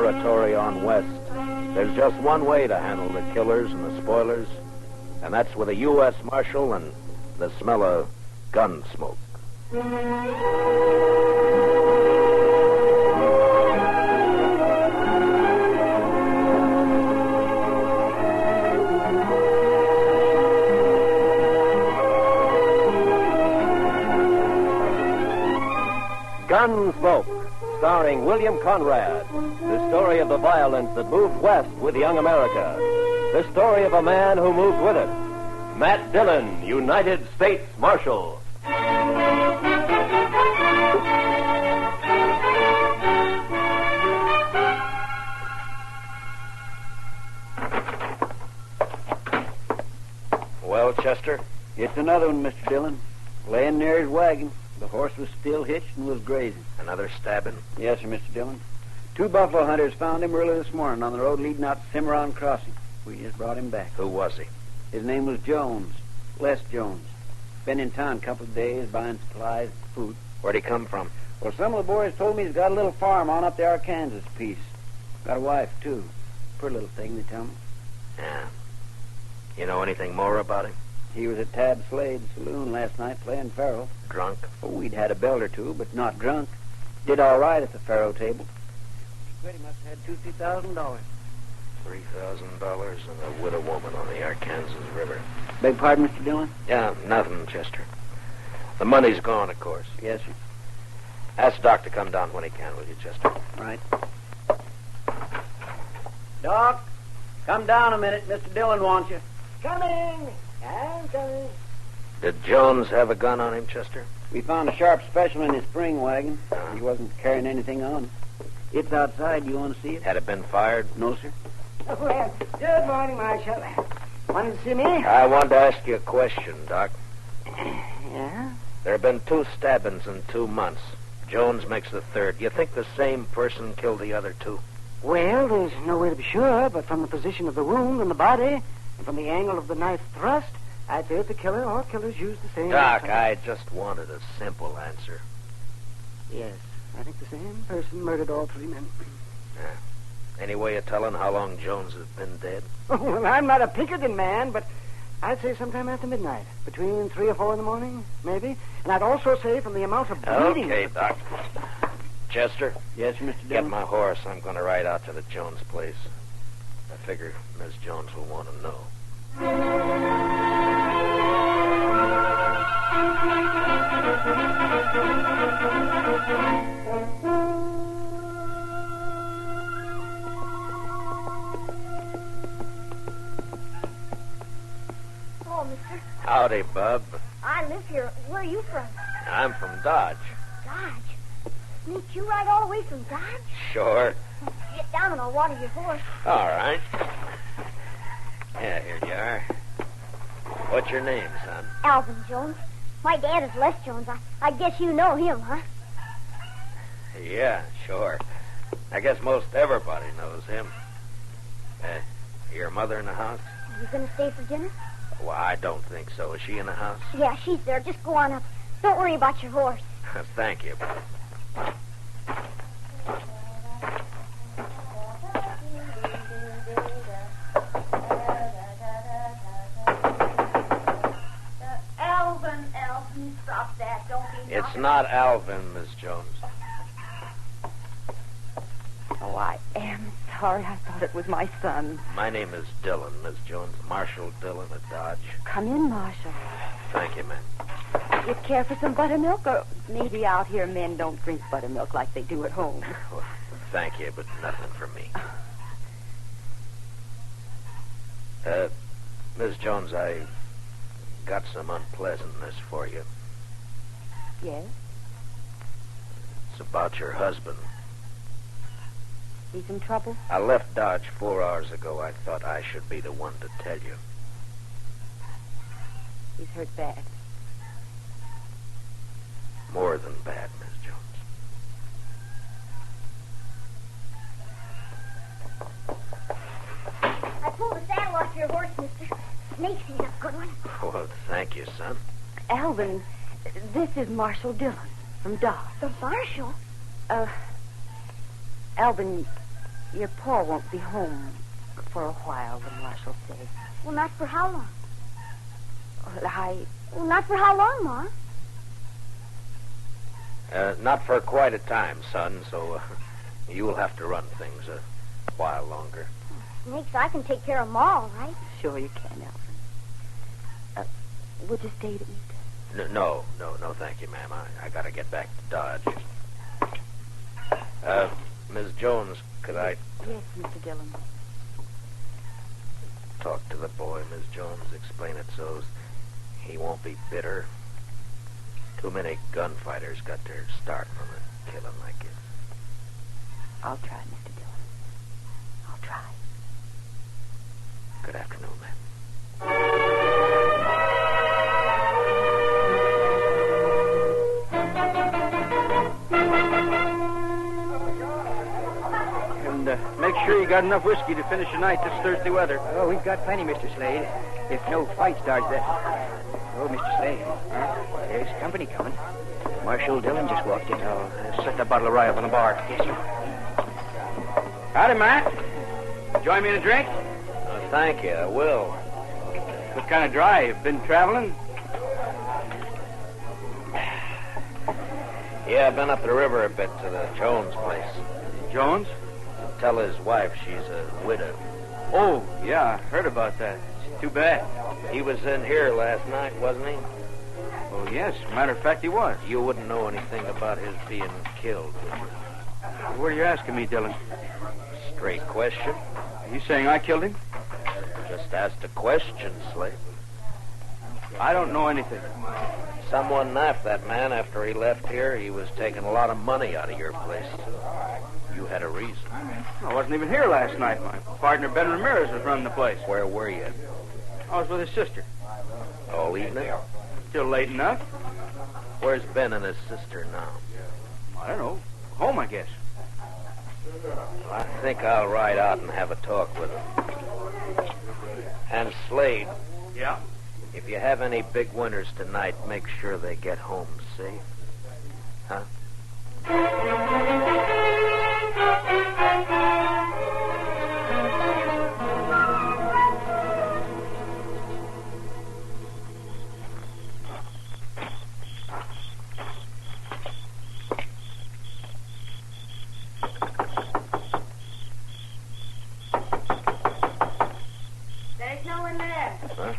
territory on west, there's just one way to handle the killers and the spoilers, and that's with a U.S. Marshal and the smell of gun smoke. Gunsmoke, starring William Conrad. The story of the violence that moved west with young America. The story of a man who moved with it. Matt Dillon, United States Marshal. Well, Chester? It's another one, Mr. Dillon. Laying near his wagon. The horse was still hitched and was grazing. Another stabbing? Yes, sir, Mr. Dillon. 2 buffalo hunters found him early this morning on the road leading out to Cimarron Crossing. We just brought him back. Who was he? His name was Jones. Les Jones. Been in town a couple of days buying supplies, food. Where'd he come from? Well, some of the boys told me he's got a little farm on up the Arkansas piece. Got a wife, too. Pretty little thing, they tell me. Yeah. You know anything more about him? He was at Tab Slade's saloon last night playing faro. Drunk? Oh, we'd had a belt or two, but not drunk. Did all right at the faro table. He must have had $2,000, $3,000. $3,000 and a widow woman on the Arkansas River. Beg pardon, Mr. Dillon? Yeah, nothing, Chester. The money's gone, of course. Yes, sir. Ask Doc to come down when he can, will you, Chester? Right. Doc, come down a minute. Mr. Dillon wants you. Coming. I'm coming. Did Jones have a gun on him, Chester? We found a sharp specimen in his spring wagon. He wasn't carrying anything on. It's outside. You want to see it? Had it been fired? No, sir. Well, good morning, Marshal. Wanted to see me? I wanted to ask you a question, Doc. Yeah? There have been 2 stabbings in 2 months. Jones makes the 3rd. You think the same person killed the other 2? Well, there's no way to be sure, but from the position of the wound and the body, and from the angle of the knife thrust, I'd say it's the killer or killers used the same... Doc, I just wanted a simple answer. Yes, I think the same person murdered all 3 men. Yeah. Any way of telling how long Jones has been dead? Oh, well, I'm not a Pinkerton man, but I'd say sometime after midnight. Between 3 or 4 in the morning, maybe. And I'd also say from the amount of bleeding... Okay, Doc. Chester? Yes, Mr. Dillon? Get my horse. I'm going to ride out to the Jones place. I figure Miss Jones will want to know. Oh, mister. Howdy, Bub. I live here. Where are you from? I'm from Dodge. Dodge. Sneak you right all the way from Dodge? Sure. Get down and I'll water your horse. All right. Yeah, here you are. What's your name, son? Alvin Jones. My dad is Les Jones. I guess you know him, huh? Yeah, sure. I guess most everybody knows him. Your mother in the house? Are you going to stay for dinner? Well, I don't think so. Is she in the house? Yeah, she's there. Just go on up. Don't worry about your horse. Thank you. Alvin, stop that. Don't be It's not Alvin, Miss Jones. Oh, I am sorry. I thought it was my son. My name is Dillon, Miss Jones. Marshal Dillon at Dodge. Come in, Marshal. Thank you, ma'am. You care for some buttermilk? Or maybe out here men don't drink buttermilk like they do at home. Well, thank you, but nothing for me. Miss Jones, I got some unpleasantness for you. Yes? It's about your husband. He's in trouble? I left Dodge 4 hours ago. I thought I should be the one to tell you. He's hurt bad. More than bad, Miss Jones. I pulled the saddle off your horse, mister. Snakes, he's a good one. Well, thank you, son. Alvin, this is Marshal Dillon from Dodge. The marshal? Alvin, Your pa won't be home for a while, the marshal says. Well, not for how long? Well, Not for how long, Ma? Not for quite a time, son, so you will have to run things a while longer. Snakes, I can take care of them all, right? Sure you can, Alvin. Would you stay to eat? No, thank you, ma'am. I gotta get back to Dodge. Miss Jones, could I Yes, Mr. Dillon. talk to the boy, Miss Jones? Explain it so he won't be bitter. Too many gunfighters got their start from a killing like this. I'll try, Mr. Dillon. I'll try. Good afternoon, ma'am. And make sure you got enough whiskey to finish the night this Thursday weather. Oh, we've got plenty, Mr. Slade. If no fight starts that... Oh, Mr. Slade. There's company coming. Marshal Dillon just walked in. Oh, set that bottle of rye up on the bar. Yes, sir. Howdy, Matt. Join me in a drink? Thank you, I will. What kind of drive? Been traveling? Yeah, I've been up the river a bit to the Jones place. Jones? Tell his wife she's a widow. Oh, yeah, I heard about that. It's too bad. He was in here last night, wasn't he? Oh, yes. Matter of fact, he was. You wouldn't know anything about his being killed, would you? What are you asking me, Dillon? Straight question. Are you saying I killed him? Just asked a question, Slade. I don't know anything. Someone knifed that man after he left here. He was taking a lot of money out of your place. You had a reason. I wasn't even here last night. My partner, Ben Ramirez, was running the place. Where were you? I was with his sister. All evening? Still late enough. Where's Ben and his sister now? I don't know. Home, I guess. I think I'll ride out and have a talk with him. And Slade, Yeah? if you have any big winners tonight, make sure they get home safe. Huh? There's no one there. Huh?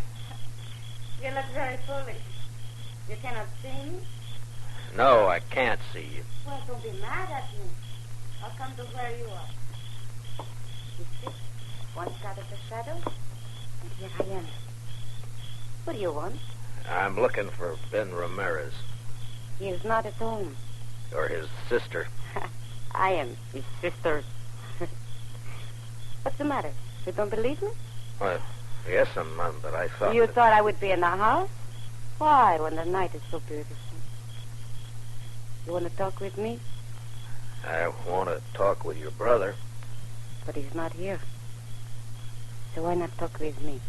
You look very foolish. You cannot see me? No, I can't see you. Well, don't be mad at me. I'll come to where you are. You see? Once out of the shadows, and here I am. What do you want? I'm looking for Ben Ramirez, He is not at home. or his sister. I am his sister. What's the matter? You don't believe me? Well, yes, but I thought... You that- thought I would be in the house? Why, when the night is so beautiful? You want to talk with me? I want to talk with your brother. But he's not here. So why not talk with me?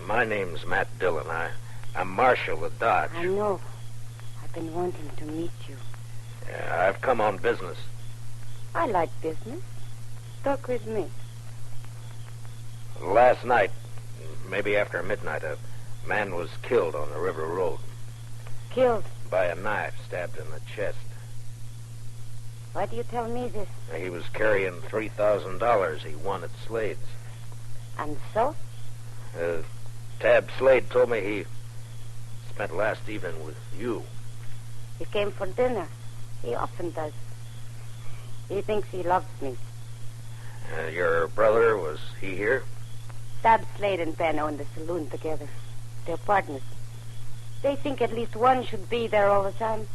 My name's Matt Dillon. I'm Marshal of Dodge. I know. I've been wanting to meet you. I've come on business. I like business. Talk with me. Last night, maybe after midnight, a man was killed on the river road Killed. by a knife stabbed in the chest. Why do you tell me this? He was carrying $3,000 he won at Slade's. And so? Tab Slade told me he spent last evening with you. He came for dinner. He often does. He thinks he loves me. Your brother, was he here? Tab Slade and Ben own the saloon together. They're partners. They think at least one should be there all the time.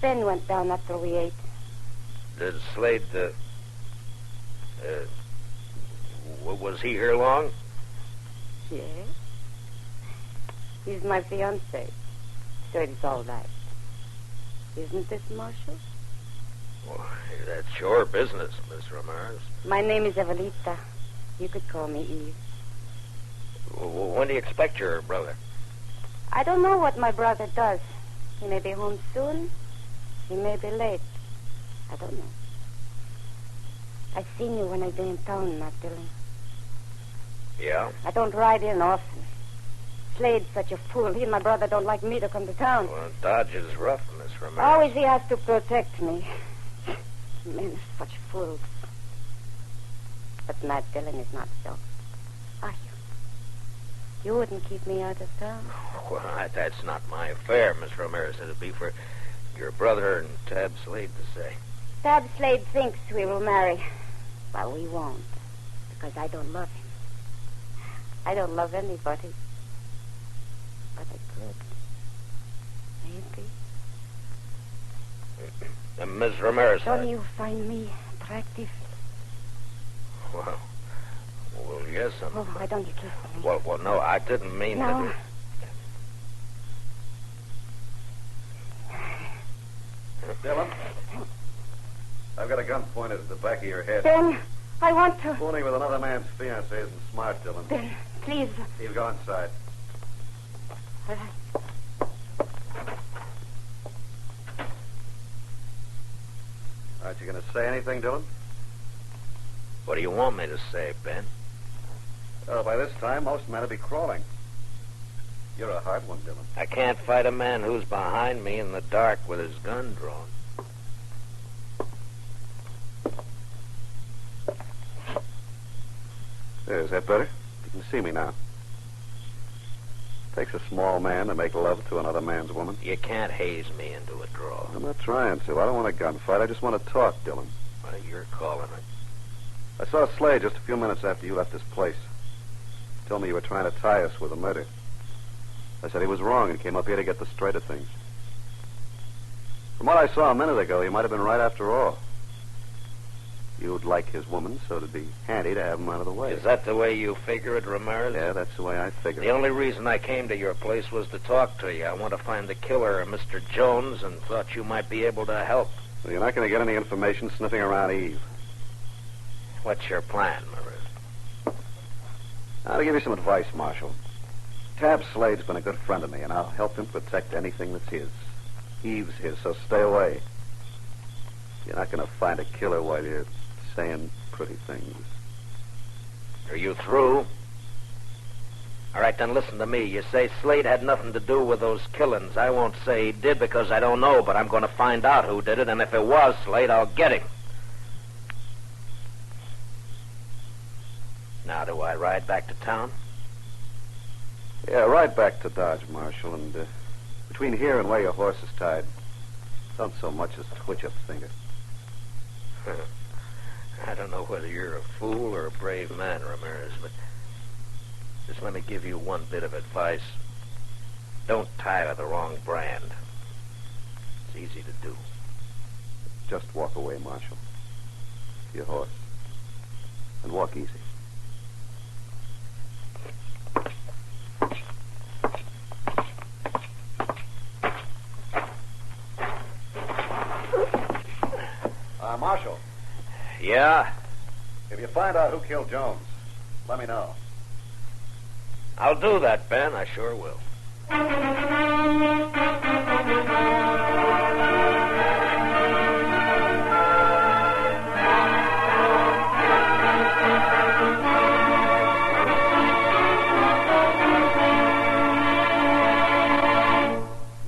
Ben went down after we ate. Did Slade, was he here long? Yes. He's my fiancé. So it's all right. Isn't this, Marshal? Well, that's your business, Miss Ramirez. My name is Evelita. You could call me Eve. When do you expect your brother? I don't know what my brother does. He may be home soon. He may be late. I don't know. I've seen you when I've been in town, Matt Dillon. Yeah? I don't ride in often. Slade's such a fool. He and my brother don't like me to come to town. Well, Dodge is rough, Miss Ramirez. Always he has to protect me. Men are such fools. But Matt Dillon is not so. Are you? You wouldn't keep me out of town. Well, that's not my affair, Miss Ramirez. It'd be for your brother and Tab Slade to say. Tab Slade thinks we will marry. Well, we won't. Because I don't love him. I don't love anybody. But I could. Maybe. Miss Ramirez. Don't you find me attractive? Well, yes, Oh, why don't you kiss me? Well, no, I didn't mean No. to. Dillon, I've got a gun pointed at the back of your head. Ben, I want to... Fooling with another man's fiancée isn't smart, Dillon. Ben, please. He'll go inside. All right. Aren't you going to say anything, Dillon? What do you want me to say, Ben? Oh, by this time, most men will be crawling. You're a hard one, Dillon. I can't fight a man who's behind me in the dark with his gun drawn. There, is that better? You can see me now. Takes a small man to make love to another man's woman. You can't haze me into a draw. I'm not trying to. I don't want a gunfight. I just want to talk, Dillon. Well, you're calling it. I saw Slade just a few minutes after you left this place. He told me you were trying to tie us with a murder. I said he was wrong and came up here to get the straight of things. From what I saw a minute ago, he might have been right after all. You'd like his woman, so it'd be handy to have him out of the way. Is that the way you figure it, Ramirez? Yeah, that's the way I figure The it. only reason I came to your place was to talk to you. I want to find the killer, Mr. Jones, and thought you might be able to help. Well, you're not going to get any information sniffing around Eve. What's your plan, Maris? I'll give you some advice, Marshal. Tab Slade's been a good friend of me, and I'll help him protect anything that's his. Eve's his, so stay away. You're not going to find a killer while you're saying pretty things. Are you through? All right, then listen to me. You say Slade had nothing to do with those killings. I won't say he did because I don't know, but I'm going to find out who did it, and if it was Slade, I'll get him. Now, do I ride back to town? Yeah, ride back to Dodge, Marshal, and between here and where your horse is tied, don't so much as twitch a finger. I don't know whether you're a fool or a brave man, Ramirez, but just let me give you one bit of advice. Don't tire the wrong brand. It's easy to do. Just walk away, Marshal. To your horse. And walk easy. Marshal. Yeah? If you find out who killed Jones, let me know. I'll do that, Ben. I sure will.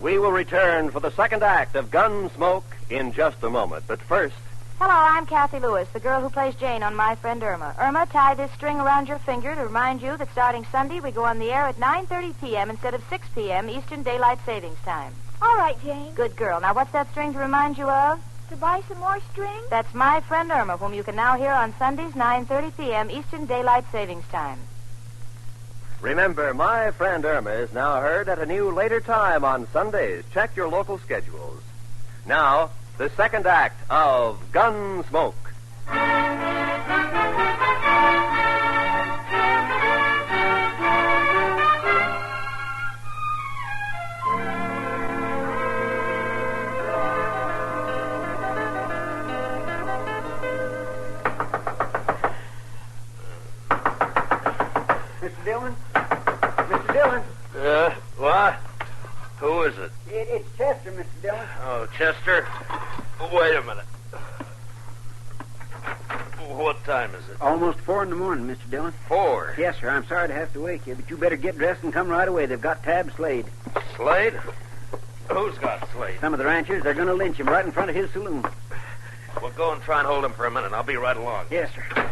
We will return for the second act of Gunsmoke in just a moment. But first... Hello, I'm Kathy Lewis, the girl who plays Jane on My Friend Irma. Irma, tie this string around your finger to remind you that starting Sunday, we go on the air at 9:30 p.m. instead of 6 p.m. Eastern Daylight Savings Time. All right, Jane. Good girl. Now, what's that string to remind you of? To buy some more string? That's My Friend Irma, whom you can now hear on Sundays, 9:30 p.m. Eastern Daylight Savings Time. Remember, My Friend Irma is now heard at a new later time on Sundays. Check your local schedules. Now, the second act of Gunsmoke. Mr. Dillon? Mr. Dillon? What? Who is it? It's Chester, Mr. Dillon. Oh, Chester. Wait a minute. What time is it? Almost 4 in the morning, Mr. Dillon. 4? Yes, sir. I'm sorry to have to wake you, but you better get dressed and come right away. They've got Tab Slade. Slade? Who's got Slade? Some of the ranchers, they're going to lynch him right in front of his saloon. Well, go and try and hold him for a minute. I'll be right along. Yes, sir.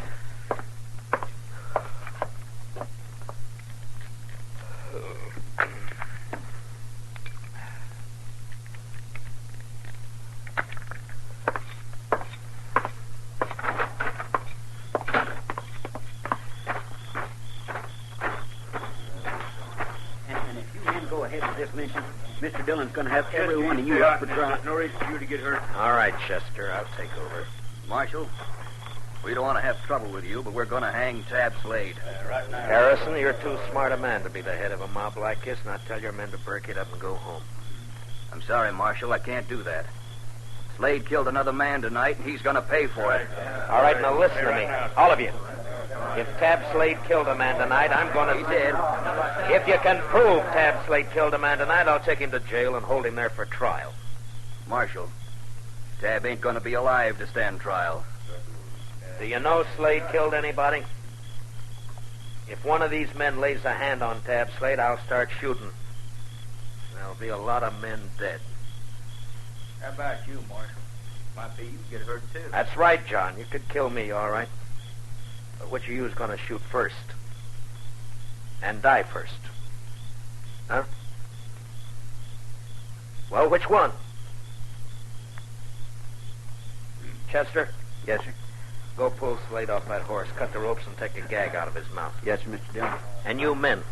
Mr. Dillon's going to have every one of you up for trial. There's no reason for you to get hurt. All right, Chester. I'll take over. Marshal, we don't want to have trouble with you, but we're going to hang Tab Slade. Right now. Harrison, you're too smart a man to be the head of a mob like this. Now tell your men to break it up and go home. I'm sorry, Marshal. I can't do that. Slade killed another man tonight, and he's going to pay for it. All right, now listen to me. All of you. If Tab Slade killed a man tonight, I'm going to... He did. If you can prove Tab Slade killed a man tonight, I'll take him to jail and hold him there for trial. Marshal, Tab ain't going to be alive to stand trial. Do you know Slade killed anybody? If one of these men lays a hand on Tab Slade, I'll start shooting. There'll be a lot of men dead. How about you, Marshal? Might be you get hurt, too. That's right, John. You could kill me, all right. But which of you is going to shoot first? And die first? Huh? Well, which one? Chester? Yes, sir. Go pull Slade off that horse, cut the ropes, and take a gag out of his mouth. Yes, sir, Mr. Dillon. And you men,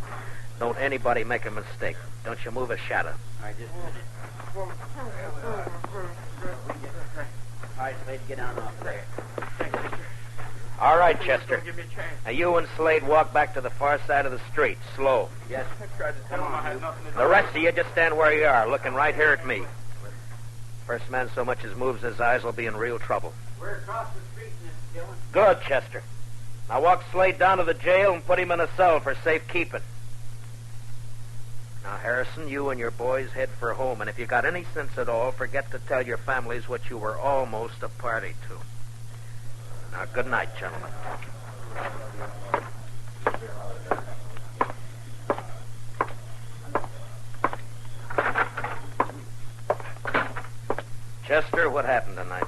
don't anybody make a mistake. Don't you move a shadow. All right, just a minute. All right, Slade, get down off there. All right, Chester. Now you and Slade walk back to the far side of the street, slow. Yes, sir. The rest of you just stand where you are, looking right here at me. First man so much as moves his eyes will be in real trouble. We're across the street, Mr. Dillon. Good, Chester. Now walk Slade down to the jail and put him in a cell for safekeeping. Now, Harrison, you and your boys head for home, and if you got any sense at all, forget to tell your families what you were almost a party to. Now, good night, gentlemen. Chester, what happened tonight?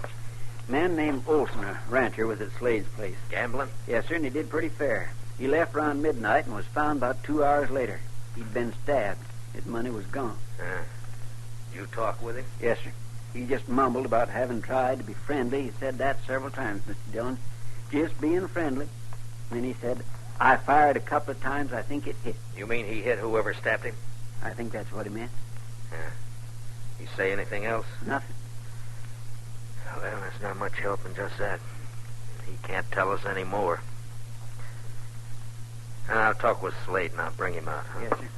A man named Olson, a rancher, was at Slade's place. Gambling? Yes, sir, and he did pretty fair. He left around midnight and was found about 2 hours later. He'd been stabbed. His money was gone. You talk with him? Yes, sir. He just mumbled about having tried to be friendly. He said that several times, Mr. Dillon. Just being friendly. And then he said, I fired a couple of times. I think it hit. You mean he hit whoever stabbed him? I think that's what he meant. He say anything else? Nothing. Well, there's not much help in just that. He can't tell us any more. I'll talk with Slade and I'll bring him out. Huh? Yes, sir.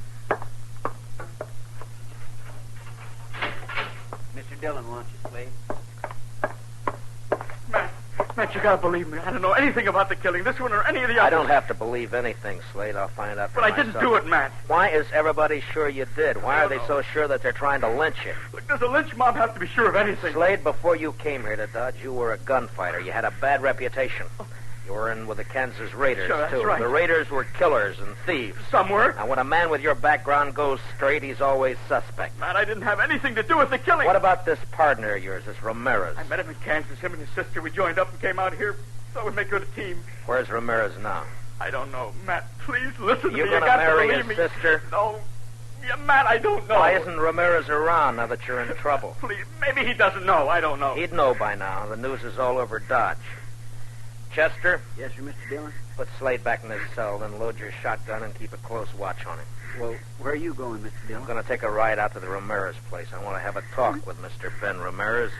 Mr. Dillon wants you, Slade. Matt, you gotta believe me. I don't know anything about the killing, this one or any of the others. I don't have to believe anything, Slade. I'll find out for But I myself. didn't do it, Matt. Why is everybody sure you did? Why are they so sure that they're trying to lynch you? Look, does a lynch mob have to be sure of anything? Slade, before you came here to Dodge, you were a gunfighter. You had a bad reputation. You were in with the Kansas Raiders, Sure, that's too. right. The Raiders were killers and thieves. Some were. Now, when a man with your background goes straight, he's always suspect. Matt, I didn't have anything to do with the killing. What about this partner of yours, this Ramirez? I met him in Kansas, him and his sister. We joined up and came out here. Thought we'd make good a team. Where's Ramirez now? I don't know. Matt, please listen to me. You You gonna got marry to his believe me. sister? No. Yeah, Matt, I don't know. Why isn't Ramirez around now that you're in trouble? Please, maybe he doesn't know. I don't know. He'd know by now. The news is all over Dodge. Chester? Yes, sir, Mr. Dillon? Put Slade back in his cell, then load your shotgun and keep a close watch on him. Well, where are you going, Mr. I'm Dillon? going to take a ride out to the Ramirez place. I want to have a talk with Mr. Ben Ramirez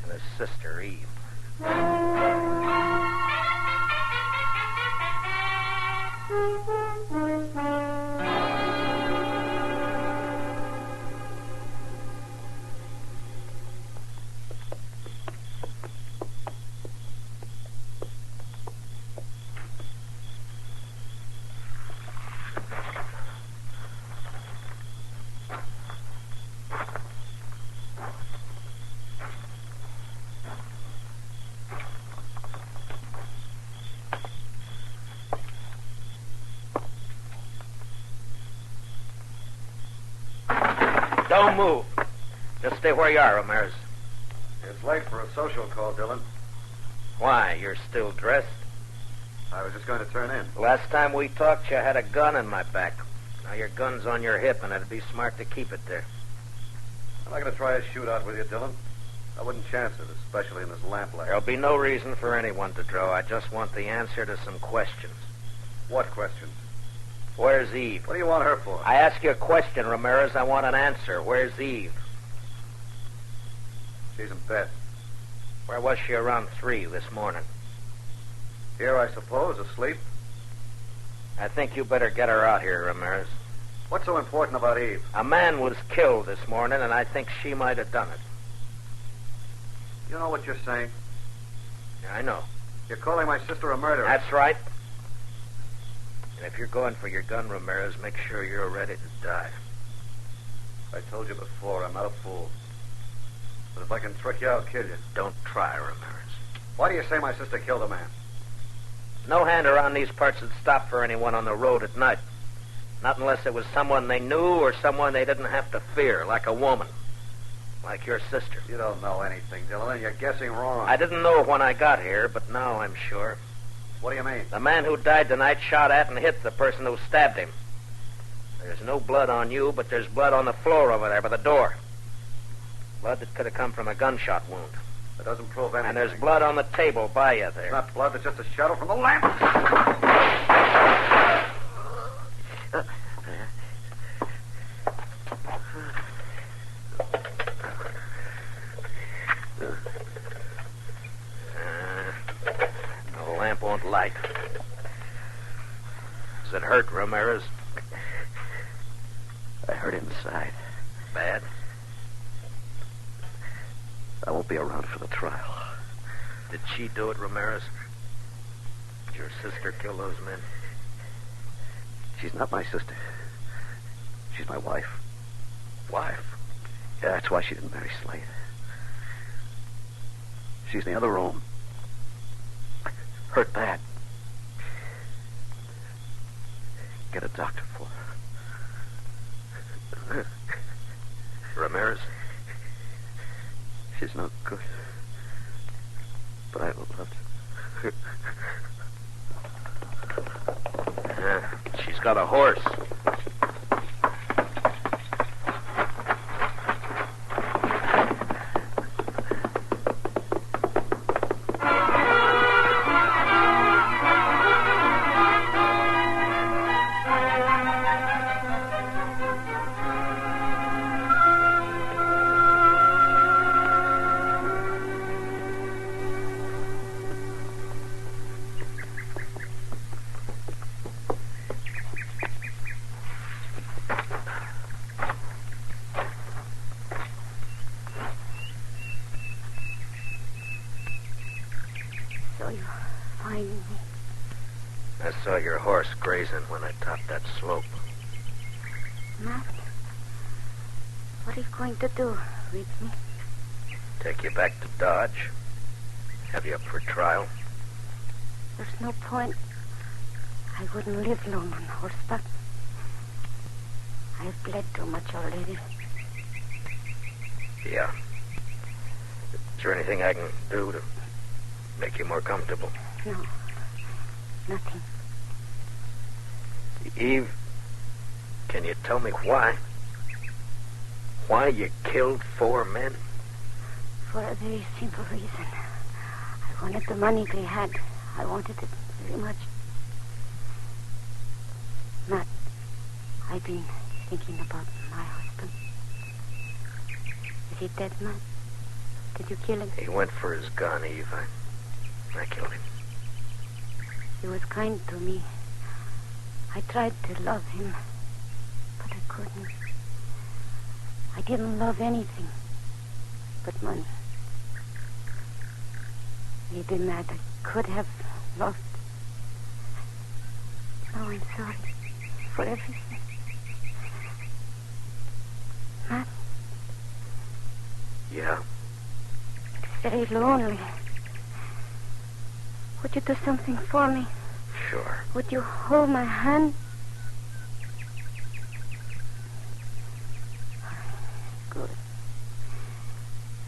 and his sister, Eve. Don't move. Just stay where you are, Ramirez. It's late for a social call, Dillon. Why? You're still dressed? I was just going to turn in. Last time we talked, you had a gun in my back. Now your gun's on your hip, and it'd be smart to keep it there. I'm not going to try a shootout with you, Dillon. I wouldn't chance it, especially in this lamplight. There'll be no reason for anyone to draw. I just want the answer to some questions. What questions? Where's Eve? What do you want her for? I ask you a question, Ramirez. I want an answer. Where's Eve? She's in bed. Where was she around 3 this morning? Here, I suppose, asleep. I think you better get her out here, Ramirez. What's so important about Eve? A man was killed this morning, and I think she might have done it. You know what you're saying? Yeah, I know. You're calling my sister a murderer. That's right. And if you're going for your gun, Ramirez, make sure you're ready to die. I told you before, I'm not a fool. But if I can trick you, I'll kill you. Don't try, Ramirez. Why do you say my sister killed a man? No hand around these parts would stop for anyone on the road at night. Not unless it was someone they knew or someone they didn't have to fear, like a woman. Like your sister. You don't know anything, Dillon. You're guessing wrong. I didn't know when I got here, but now I'm sure. What do you mean? The man who died tonight shot at and hit the person who stabbed him. There's no blood on you, but there's blood on the floor over there by the door. Blood that could have come from a gunshot wound. That doesn't prove anything. And there's blood on the table by you there. It's not blood, it's just a shadow from the lamp. The lamp won't light. Does it hurt, Ramirez? I hurt inside. Bad? I won't be around for the trial. Did she do it, Ramirez? Did your sister kill those men? She's not my sister. She's my wife. Wife? Yeah, that's why she didn't marry Slade. She's in the other room. Hurt bad. Get a doctor for her. Ramirez? She's no good. But I loved her. She's got a horse. So you find me. I saw your horse grazing when I topped that slope. Matt, what are you going to do with me? Take you back to Dodge. Have you up for trial. There's no point. I wouldn't live long on horseback. I've bled too much already. Yeah. Is there anything I can do to make you more comfortable? No. Nothing. Eve, can you tell me why? Why you killed 4 men? For a very simple reason. I wanted the money they had. I wanted it very much. Matt, I've been thinking about my husband. Is he dead, Matt? Did you kill him? He went for his gun, Eve. I killed him. He was kind to me. I tried to love him, but I couldn't. I didn't love anything but money. Maybe, Matt, I could have loved. Now I'm sorry for everything. Matt? Yeah? It's very lonely. Would you do something for me? Sure. Would you hold my hand? good.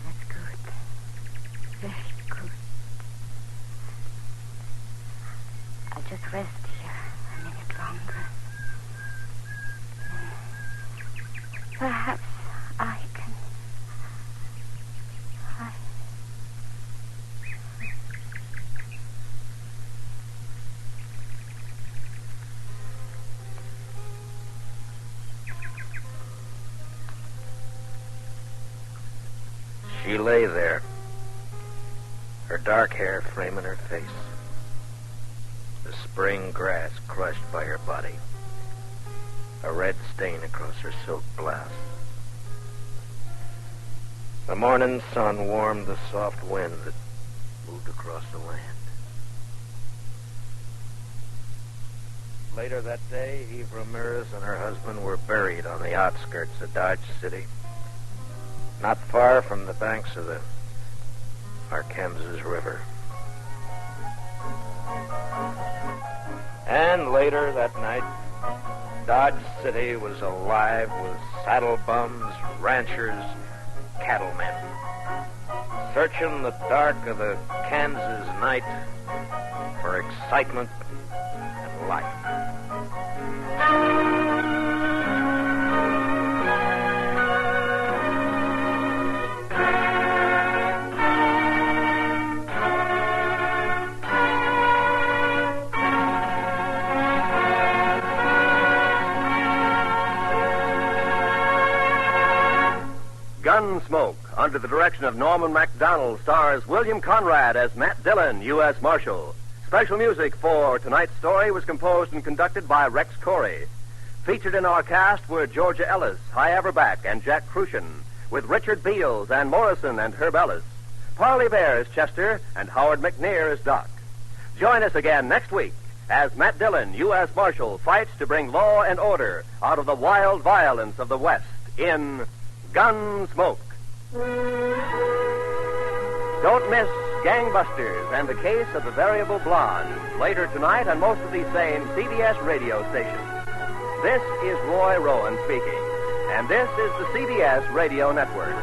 That's good. Very good. I'll just rest here a minute longer. Then perhaps I can... She lay there, her dark hair framing her face, the spring grass crushed by her body, a red stain across her silk blouse. The morning sun warmed the soft wind that moved across the land. Later that day, Eve Ramirez and her husband were buried on the outskirts of Dodge City, not far from the banks of the Arkansas River. And later that night, Dodge City was alive with saddle bums, ranchers, cattlemen, searching the dark of the Kansas night for excitement and life. Gunsmoke, under the direction of Norman MacDonald, stars William Conrad as Matt Dillon, U.S. Marshal. Special music for tonight's story was composed and conducted by Rex Corey. Featured in our cast were Georgia Ellis, Hy Averback, and Jack Crucian, with Richard Beals, Ann Morrison, and Herb Ellis. Parley Bear is Chester, and Howard McNear is Doc. Join us again next week as Matt Dillon, U.S. Marshal, fights to bring law and order out of the wild violence of the West in Gunsmoke. Don't miss Gangbusters and the Case of the Variable Blonde later tonight on most of these same CBS radio stations. This is Roy Rowan speaking, and this is the CBS Radio Network.